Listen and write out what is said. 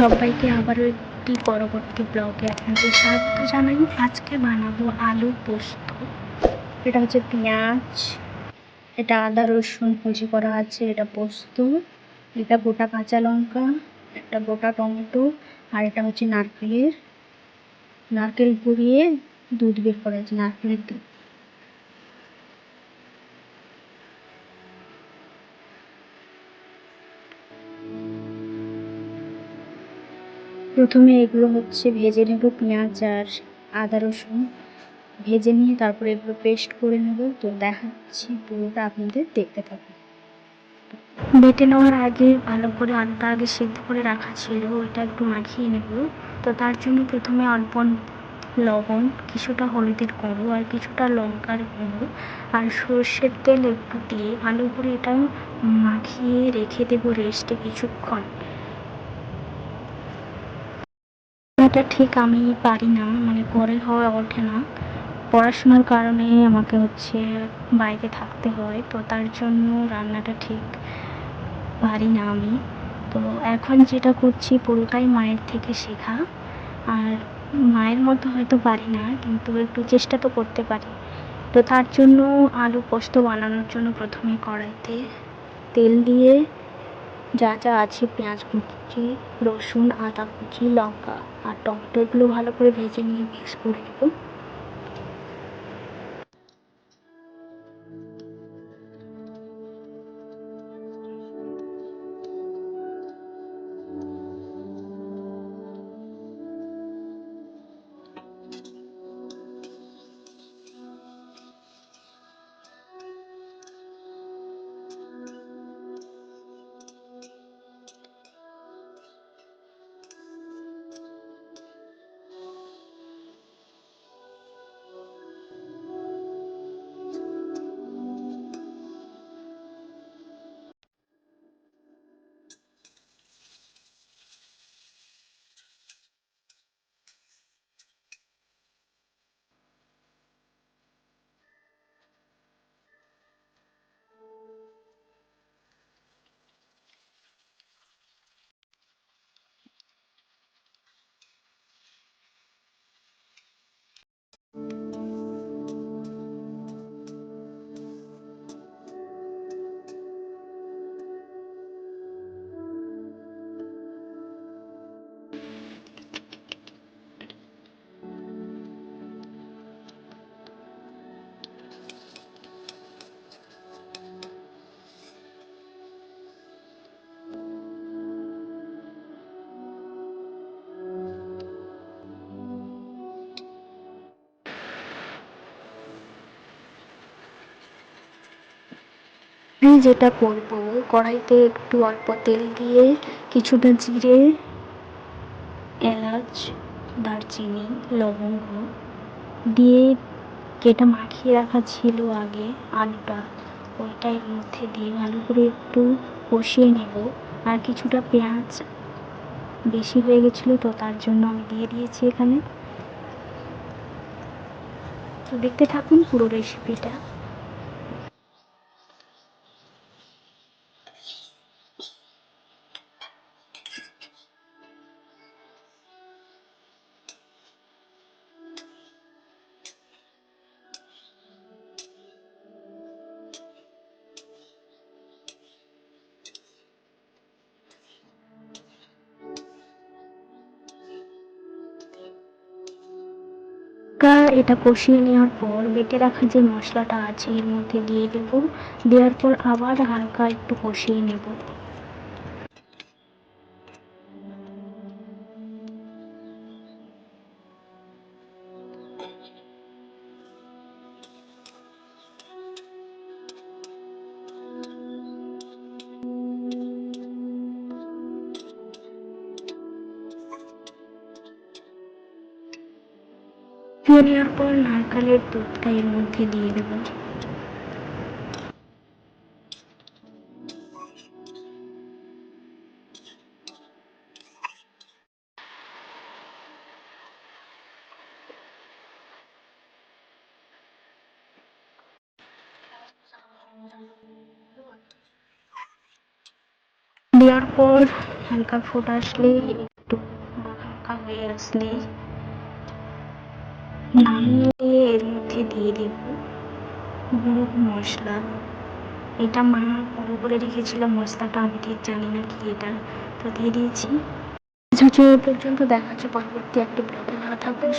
সবাইকে আবারও একটি পরবর্তী ব্লগে আপনাদের স্বাগত জানাই। আজকে বানাবো আলু পোস্ত। এটা হচ্ছে পেঁয়াজ, এটা আদা রসুন কুচি করা আছে, এটা পোস্ত, এটা গোটা কাঁচা লঙ্কা, একটা গোটা টমেটো, আর এটা হচ্ছে নারকেল পুড়িয়ে দুধ বের করা আছে, নারকেলের দুধ। প্রথমে এগুলো হচ্ছে ভেজে নেব, পেঁয়াজ আর আদা রসুন ভেজে নিয়ে তারপরে এগুলো পেস্ট করে নেব। তো দেখাচ্ছি, পুরোটা আপনাদের দেখতে থাকুন। বেটে নেওয়ার আগে ভালো করে আলুটা আগে সিদ্ধ করে রাখা ছিল, ওইটা একটু মাখিয়ে নেব। তো তার জন্য প্রথমে অল্প লবণ, কিছুটা হলুদের গুঁড়ো আর কিছুটা লঙ্কার গুঁড়ো আর সর্ষের তেল একটু দিয়ে ভালো করে এটা মাখিয়ে রেখে দেবো রেস্টে কিছুক্ষণ। এটা ঠিক আমি পারি না, মানে করে হয়ে ওঠে না। পড়াশোনার কারণে আমাকে হচ্ছে বাইরে থাকতে হয়, তো তার জন্য রান্নাটা ঠিক পারি না আমি। তো এখন যেটা করছি পুরোটাই মায়ের থেকে শেখা। আর মায়ের মতো হয়তো পারি না, কিন্তু একটু চেষ্টা তো করতে পারি। তো তার জন্য আলু পোস্ত বানানোর জন্য প্রথমে কড়াইতে তেল দিয়ে যা যা আছে পেঁয়াজ কুচি, রসুন, আদা কুচি, লঙ্কা আর টমেটো এগুলো ভালো করে ভেজে নিয়ে মিক্স করে নেব। আমি যেটা করব, কড়াইতে একটু অল্প তেল দিয়ে কিছুটা জিরে, এলাচ, দারচিনি, লবঙ্গ দিয়ে যেটা মাখিয়ে রাখা ছিল আগে আলুটা, ওইটা এর মধ্যে দিয়ে ভালো করে একটু কষিয়ে নেব। আর কিছুটা পেঁয়াজ বেশি হয়ে গেছিলো, তো তার জন্য আমি দিয়ে দিয়েছি এখানে। তো দেখতে থাকুন পুরো রেসিপিটা। এটা কষিয়ে নেওয়ার পর বেটে রাখা যে মশলাটা আছে এর মধ্যে দিয়ে দেবো। দেওয়ার পর আবার হালকা একটু কষিয়ে নেব। নেওয়ার পর নারকেলের দুধটা এর মধ্যে দিয়ে দেবো। দেওয়ার পর হালকা ফোটা আসলে একটু পাকা হয়ে আসলে নামিয়ে এর মধ্যে দিয়ে দেব গুঁড়ো মশলা। এটা মা গুঁড়ো করে রেখেছিল মশলাটা, আমি ঠিক জানি না কি এটা, তো দিয়ে দিয়েছি। পর্যন্ত দেখা হচ্ছে পরবর্তী একটি ব্লগে। ভালো থাকবেন।